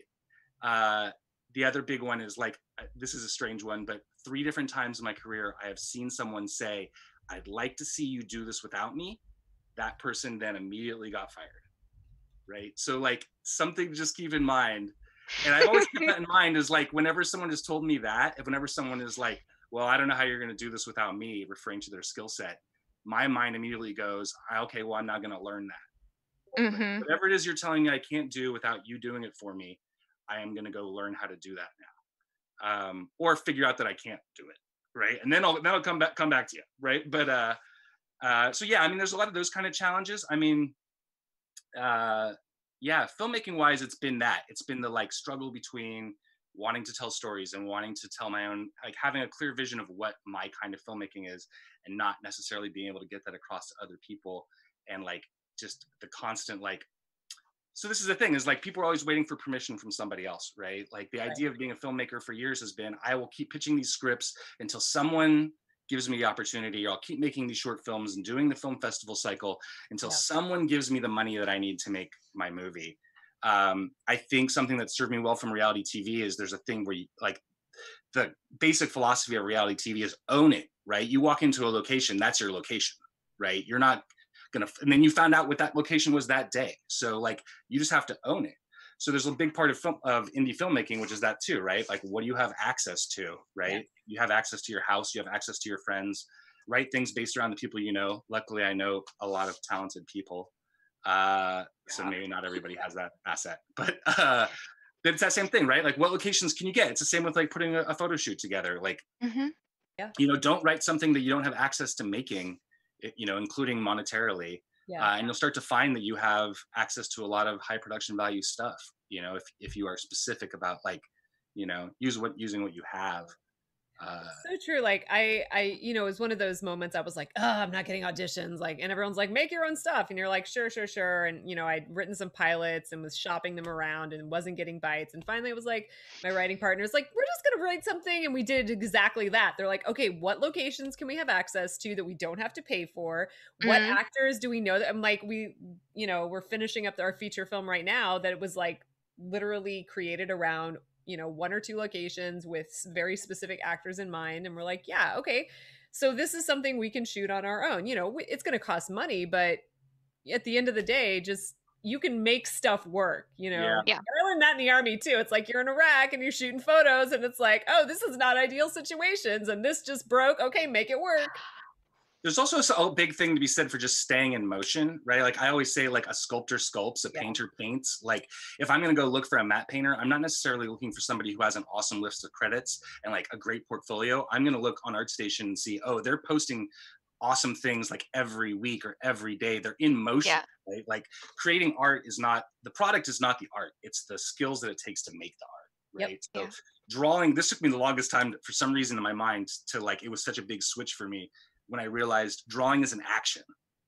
right? The other big one is like, this is a strange one, but 3 different times in my career, I have seen someone say, I'd like to see you do this without me. That person then immediately got fired, right? So like something to just keep in mind. And I've always kept that in mind, is like whenever someone has told me that, whenever someone is like, well, I don't know how you're going to do this without me, referring to their skill set, my mind immediately goes, okay, well, I'm not going to learn that. Whatever it is you're telling me I can't do without you doing it for me, I am going to go learn how to do that now, or figure out that I can't do it, right? And then I'll come back to you, right? But so yeah, I mean, there's a lot of those kind of challenges. I mean, yeah, filmmaking wise, it's been the like struggle between wanting to tell stories and wanting to tell my own, like having a clear vision of what my kind of filmmaking is, and not necessarily being able to get that across to other people, and like just the constant like. So this is the thing, is like people are always waiting for permission from somebody else, right? Like the idea of being a filmmaker for years has been, I will keep pitching these scripts until someone gives me the opportunity, or I'll keep making these short films and doing the film festival cycle until someone gives me the money that I need to make my movie. I think something that served me well from reality TV is there's a thing where you, like, the basic philosophy of reality TV is own it, right? You walk into a location, that's your location, right? You're not gonna, and then you found out what that location was that day. So like, you just have to own it. So there's a big part of indie filmmaking, which is that too, right? Like, what do you have access to, right? Yeah. You have access to your house, you have access to your friends, write things based around the people you know. Luckily, I know a lot of talented people. So maybe not everybody has that asset, but it's that same thing, right? Like, what locations can you get? It's the same with like putting a photo shoot together. Like, you know, don't write something that you don't have access to making, you know, including monetarily. And you'll start to find that you have access to a lot of high production value stuff, you know, if you are specific about like, you know, using what you have. So true. Like I, you know, it was one of those moments I was like, oh, I'm not getting auditions. Like, and everyone's like, make your own stuff. And you're like, sure. And, you know, I'd written some pilots and was shopping them around and wasn't getting bites. And finally it was like, my writing partner's like, we're just going to write something. And we did exactly that. They're like, okay, what locations can we have access to that we don't have to pay for? What actors do we know that I'm like, we, you know, we're finishing up our feature film right now that it was like literally created around, you know, 1 or 2 locations with very specific actors in mind. And we're like, yeah, okay. So this is something we can shoot on our own. You know, it's going to cost money, but at the end of the day, just, you can make stuff work, you know? Yeah. I learned that in the Army too. It's like, you're in Iraq and you're shooting photos and it's like, oh, this is not ideal situations and this just broke. Okay, make it work. There's also a big thing to be said for just staying in motion, right? Like I always say, like a sculptor sculpts, a painter paints. Like if I'm gonna go look for a matte painter, I'm not necessarily looking for somebody who has an awesome list of credits and like a great portfolio. I'm gonna look on ArtStation and see, oh, they're posting awesome things like every week or every day. They're in motion, right? Like creating art is not, the product is not the art. It's the skills that it takes to make the art, right? So drawing, this took me the longest time for some reason in my mind to like, it was such a big switch for me when I realized drawing is an action,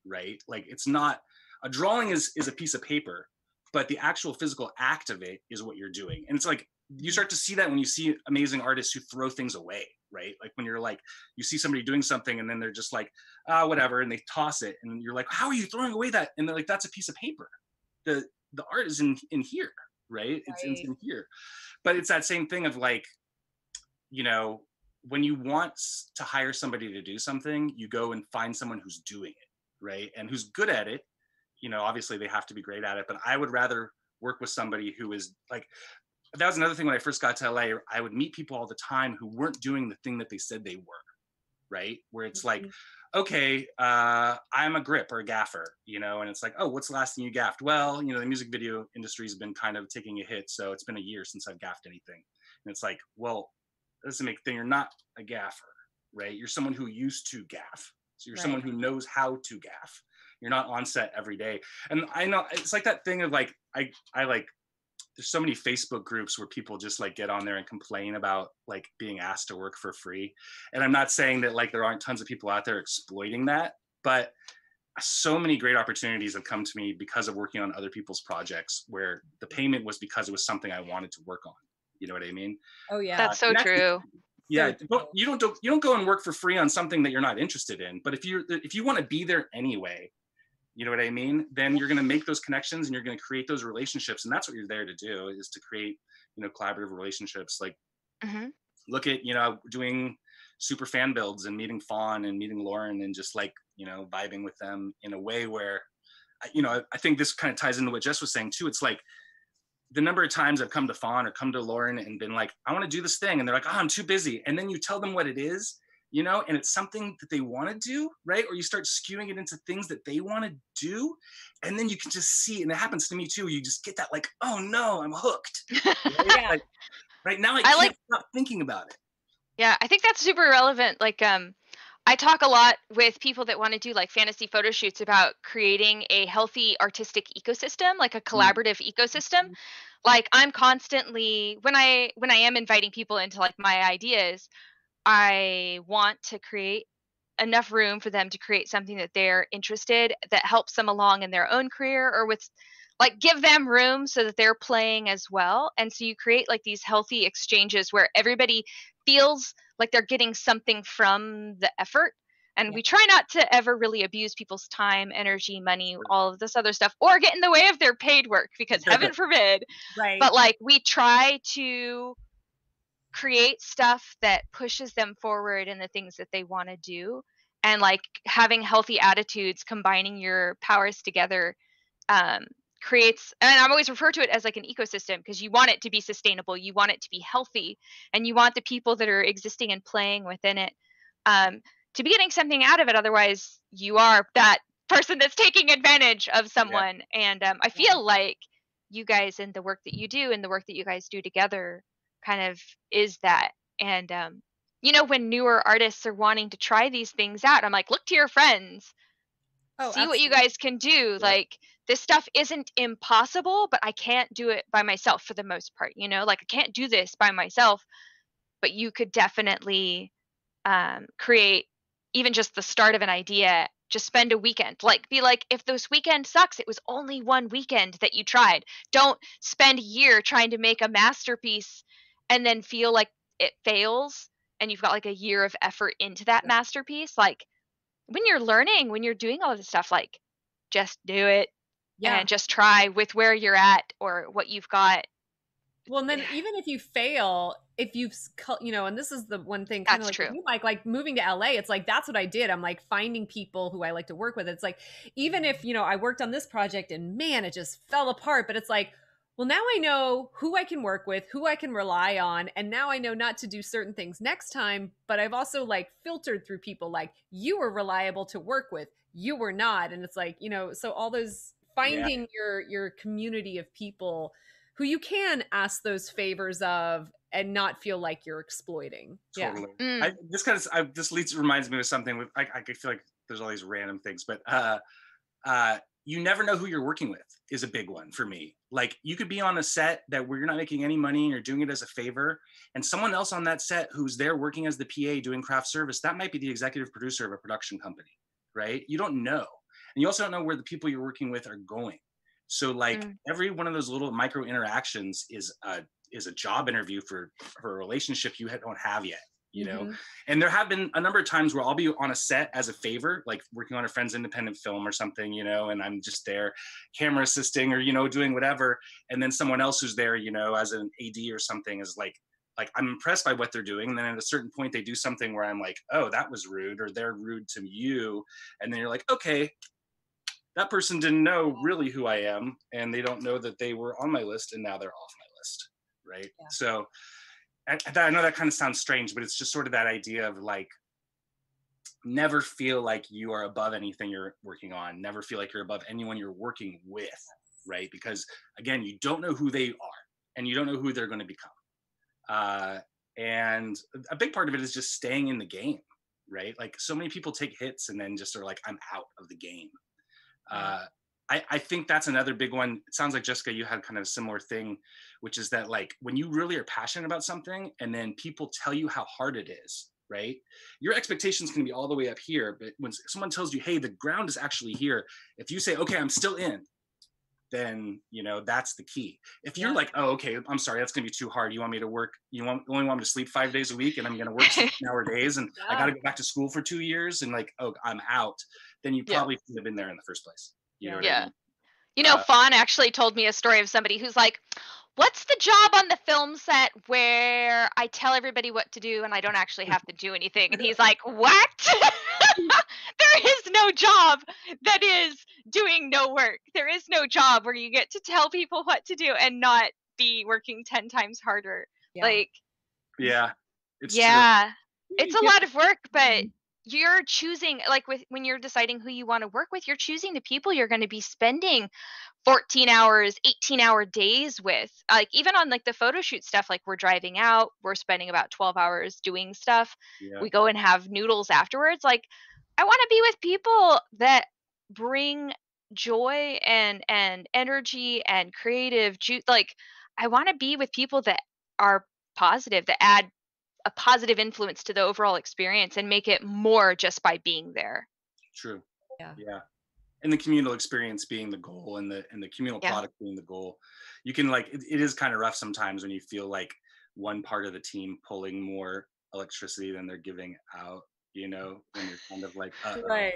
right? Like it's not, a drawing is a piece of paper, but the actual physical act of it is what you're doing. And it's like, you start to see that when you see amazing artists who throw things away, right? Like when you're like, you see somebody doing something and then they're just like, whatever, and they toss it. And you're like, how are you throwing away that? And they're like, that's a piece of paper. The art is in here, right? It's in here. But it's that same thing of like, you know, when you want to hire somebody to do something, you go and find someone who's doing it, right? And who's good at it. You know, obviously they have to be great at it, but I would rather work with somebody who is like, that was another thing when I first got to LA, I would meet people all the time who weren't doing the thing that they said they were, right? Where it's like, okay, I'm a grip or a gaffer, you know, and it's like, oh, what's the last thing you gaffed? Well, you know, the music video industry has been kind of taking a hit, so it's been a year since I've gaffed anything. And it's like, well, that doesn't make thing. You're not a gaffer, right? You're someone who used to gaff. So you're someone who knows how to gaff. You're not on set every day. And I know it's like that thing of like, I like, there's so many Facebook groups where people just like get on there and complain about like being asked to work for free. And I'm not saying that like there aren't tons of people out there exploiting that, but so many great opportunities have come to me because of working on other people's projects where the payment was because it was something I wanted to work on. You know what I mean? Oh yeah. That's so true. Yeah. You don't go and work for free on something that you're not interested in. But if you want to be there anyway, you know what I mean? Then you're going to make those connections and you're going to create those relationships. And that's what you're there to do, is to create, you know, collaborative relationships. Like look at, you know, doing super fan builds and meeting Fawn and meeting Lauren and just like, you know, vibing with them in a way where, you know, I think this kind of ties into what Jess was saying too. It's like, the number of times I've come to Fawn or come to Lauren and been like, I want to do this thing. And they're like, oh, I'm too busy. And then you tell them what it is, you know, and it's something that they want to do, right? Or you start skewing it into things that they want to do. And then you can just see, and it happens to me too, you just get that like, oh no, I'm hooked. Right? Like, right now I can't stop thinking about it. Yeah, I think that's super relevant. Like, I talk a lot with people that want to do like fantasy photo shoots about creating a healthy artistic ecosystem, like a collaborative ecosystem. Like I'm constantly when I am inviting people into like my ideas, I want to create enough room for them to create something that they're interested that helps them along in their own career or with like give them room so that they're playing as well. And so you create like these healthy exchanges where everybody feels like they're getting something from the effort. And we try not to ever really abuse people's time, energy, money, all of this other stuff, or get in the way of their paid work because heaven forbid. Right. But like we try to create stuff that pushes them forward in the things that they want to do, and like having healthy attitudes, combining your powers together, creates, and I'm always refer to it as like an ecosystem because you want it to be sustainable, you want it to be healthy, and you want the people that are existing and playing within it to be getting something out of it. Otherwise you are that person that's taking advantage of someone. And I feel like you guys and the work that you do and the work that you guys do together kind of is that. And you know, when newer artists are wanting to try these things out, I'm like, look to your friends, see what you guys can do. Like this stuff isn't impossible, but I can't do it by myself for the most part, you know, like I can't do this by myself, but you could definitely create even just the start of an idea. Just spend a weekend, like be like, if this weekend sucks, it was only one weekend that you tried. Don't spend a year trying to make a masterpiece and then feel like it fails and you've got like a year of effort into that masterpiece. Like when you're learning, when you're doing all of this stuff, like just do it and just try with where you're at or what you've got. Well, and then even if you fail, if you've, you know, and this is the one thing kind of like you, Mike, like moving to LA, it's like, that's what I did. I'm like finding people who I like to work with. It's like, even if, you know, I worked on this project and man, it just fell apart, but it's like, well, now I know who I can work with, who I can rely on. And now I know not to do certain things next time, but I've also like filtered through people like you were reliable to work with, you were not. And it's like, you know, so all those finding your community of people who you can ask those favors of and not feel like you're exploiting. Totally. This reminds me of something with, I feel like there's all these random things, but you never know who you're working with is a big one for me. Like you could be on a set that where you're not making any money and you're doing it as a favor, and someone else on that set who's there working as the PA doing craft service, that might be the executive producer of a production company, right? You don't know. And you also don't know where the people you're working with are going. So like every one of those little micro interactions is a job interview for a relationship you don't have yet, you know? And there have been a number of times where I'll be on a set as a favor, like working on a friend's independent film or something, you know, and I'm just there camera assisting or, you know, doing whatever. And then someone else who's there, you know, as an AD or something is like I'm impressed by what they're doing. And then at a certain point they do something where I'm like, oh, that was rude, or they're rude to you. And then you're like, okay, that person didn't know really who I am, and they don't know that they were on my list and now they're off my list, right? Yeah. So I know that kind of sounds strange, but it's just sort of that idea of like, never feel like you are above anything you're working on. Never feel like you're above anyone you're working with, right? Because again, you don't know who they are and you don't know who they're going to become. And a big part of it is just staying in the game, right? Like so many people take hits and then just are like, I'm out of the game. I think that's another big one. It sounds like Jessica, you had kind of a similar thing, which is that like when you really are passionate about something and then people tell you how hard it is, right? Your expectations can be all the way up here, but when someone tells you, hey, the ground is actually here, if you say, okay, I'm still in, then, you know, that's the key. If you're like, oh, okay, I'm sorry, that's gonna be too hard. You want me to work, only want me to sleep 5 days a week and I'm gonna work 16-hour days and I gotta go back to school for 2 years and like, oh, I'm out, then you probably should have been there in the first place. You know what I mean? You know, Fawn actually told me a story of somebody who's like, what's the job on the film set where I tell everybody what to do and I don't actually have to do anything? And he's like, what? There is no job that is doing no work. There is no job where you get to tell people what to do and not be working 10 times harder. Like, it's true. It's a lot of work, but you're choosing, like when you're deciding who you want to work with, you're choosing the people you're going to be spending 14 hours, 18-hour days with. Like even on like the photo shoot stuff, like we're driving out, we're spending about 12 hours doing stuff. Yeah. We go and have noodles afterwards. Like I want to be with people that bring joy and energy and creative like I want to be with people that are positive, that add a positive influence to the overall experience and make it more just by being there. True. Yeah. Yeah. And the communal experience being the goal, and the communal product being the goal. You can like it is kind of rough sometimes when you feel like one part of the team pulling more electricity than they're giving out, you know, when you're kind of like, Right.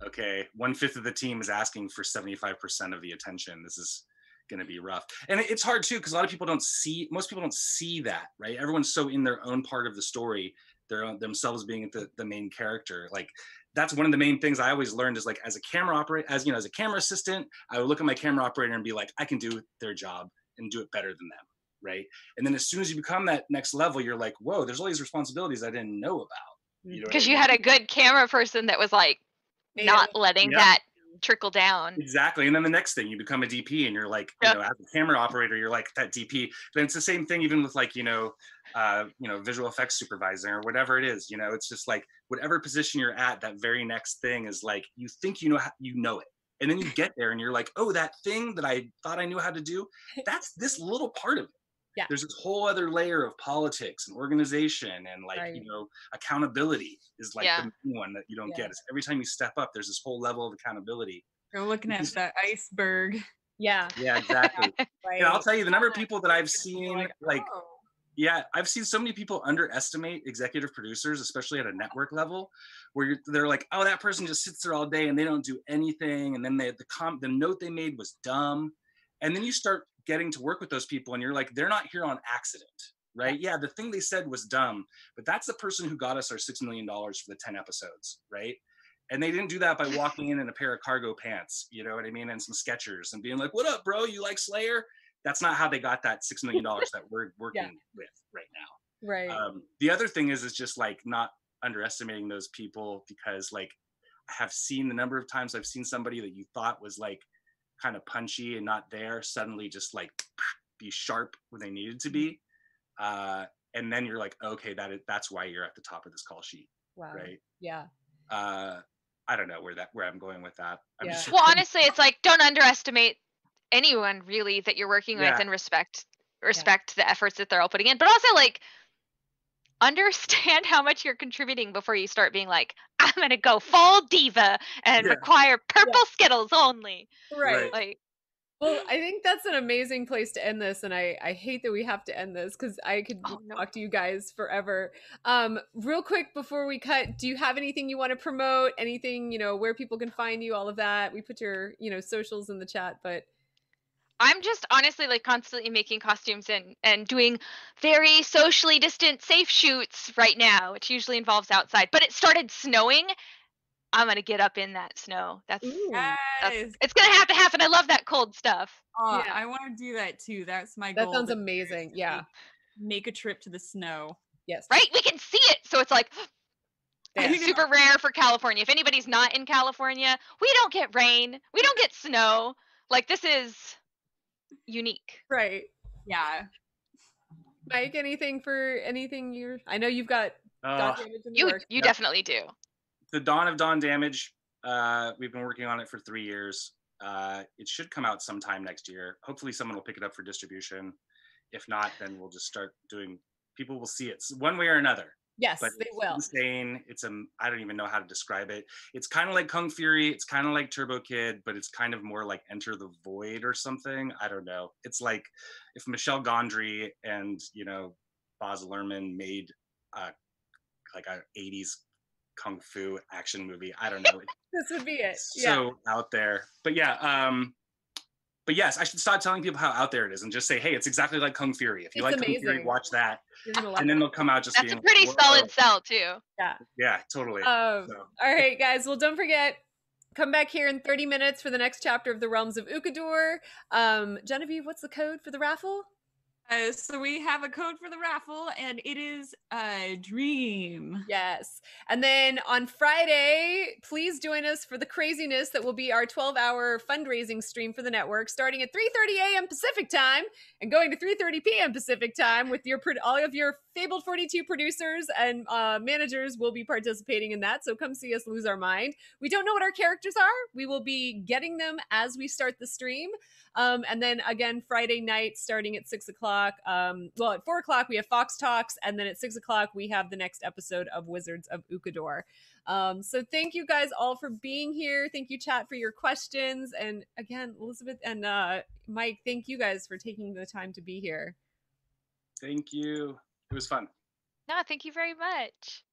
okay, 1/5 of the team is asking for 75% of the attention. This is going to be rough. And it's hard too, because most people don't see that, right? Everyone's so in their own part of the story, themselves being the main character. Like that's one of the main things I always learned is like, as a camera operator, as a camera assistant, I would look at my camera operator and be like, I can do their job and do it better than them. Right. And then as soon as you become that next level, you're like, whoa, there's all these responsibilities I didn't know about. Because you had a good camera person that was like not letting that trickle down. Exactly. And then the next thing, you become a DP and you're like, as a camera operator, you're like that DP. Then it's the same thing even with like, visual effects supervisor or whatever it is, it's just like whatever position you're at, that very next thing is like, you think you know it. And then you get there and you're like, oh, that thing that I thought I knew how to do, that's this little part of it. Yeah. There's this whole other layer of politics and organization and like, accountability is like the main one that you don't get. It's every time you step up, there's this whole level of accountability. You're looking at that iceberg. Yeah. Yeah, exactly. Right. And I'll tell you, the number of people that I've seen, I've seen so many people underestimate executive producers, especially at a network level, where they're like, oh, that person just sits there all day and they don't do anything. And then the note they made was dumb. And then you start getting to work with those people and you're like, they're not here on accident, right? Yeah, the thing they said was dumb, but that's the person who got us our $6 million for the 10 episodes, right? And they didn't do that by walking in a pair of cargo pants, you know what I mean? And some Skechers and being like, what up, bro? You like Slayer? That's not how they got that $6 million that we're working with right now. Right. The other thing is just like not underestimating those people, because like I have seen the number of times I've seen somebody that you thought was like kind of punchy and not there suddenly just like be sharp where they needed to be. And then you're like, okay, that's why you're at the top of this call sheet. Wow. Right. Yeah. I don't know where I'm going with that. Well, honestly, it's like, don't underestimate anyone really that you're working with, and respect the efforts that they're all putting in, but also like understand how much you're contributing before you start being like, I'm gonna go full diva and require purple Skittles only. Right. Like, well, I think that's an amazing place to end this, and I hate that we have to end this because I could talk to you guys forever. Real quick before we cut, do you have anything you want to promote? Anything, where people can find you, all of that? We put your, socials in the chat, but I'm just honestly like constantly making costumes and doing very socially distant safe shoots right now, which usually involves outside, but it started snowing. I'm gonna get up in that snow. That's it's gonna have to happen. I love that cold stuff. Oh, I want to do that too. That's my goal. That sounds amazing. Yeah. Make a trip to the snow. Yes. Right? We can see it. So it's like super rare for California. If anybody's not in California, we don't get rain. We don't get snow. Like, this is unique. Right. Yeah. Mike, anything I know you've got Dawn Damage in the works. You definitely do. The Dawn of Dawn Damage, we've been working on it for 3 years. It should come out sometime next year. Hopefully someone will pick it up for distribution. If not, then we'll just start people will see it one way or another. Yes, but they will. Insane. I don't even know how to describe it. It's kind of like Kung Fury. It's kind of like Turbo Kid, but it's kind of more like Enter the Void or something. I don't know. It's like if Michel Gondry and, Baz Luhrmann made like an 80s Kung Fu action movie. I don't know. This would be it. So out there. But but yes, I should start telling people how out there it is and just say, hey, it's exactly like Kung Fury. If you like Kung Fury, watch that. And then they'll come out just That's a pretty solid sell too. Yeah. Yeah, totally. All right, guys. Well, don't forget, come back here in 30 minutes for the next chapter of the Realms of Ukador. Genevieve, what's the code for the raffle? So we have a code for the raffle, and it is a dream. Yes. And then on Friday, please join us for the craziness that will be our 12-hour fundraising stream for the network, starting at 3:30 a.m. Pacific time and going to 3:30 p.m. Pacific time with all of your fabled 42 producers and managers will be participating in that. So come see us lose our mind. We don't know what our characters are. We will be getting them as we start the stream. And then again, Friday night, starting at 6 o'clock. Well, at 4 o'clock, we have Fox Talks. And then at 6 o'clock, we have the next episode of Wizards of Ukador. So thank you guys all for being here. Thank you, chat, for your questions. And again, Elizabeth and Mike, thank you guys for taking the time to be here. Thank you. It was fun. No, thank you very much.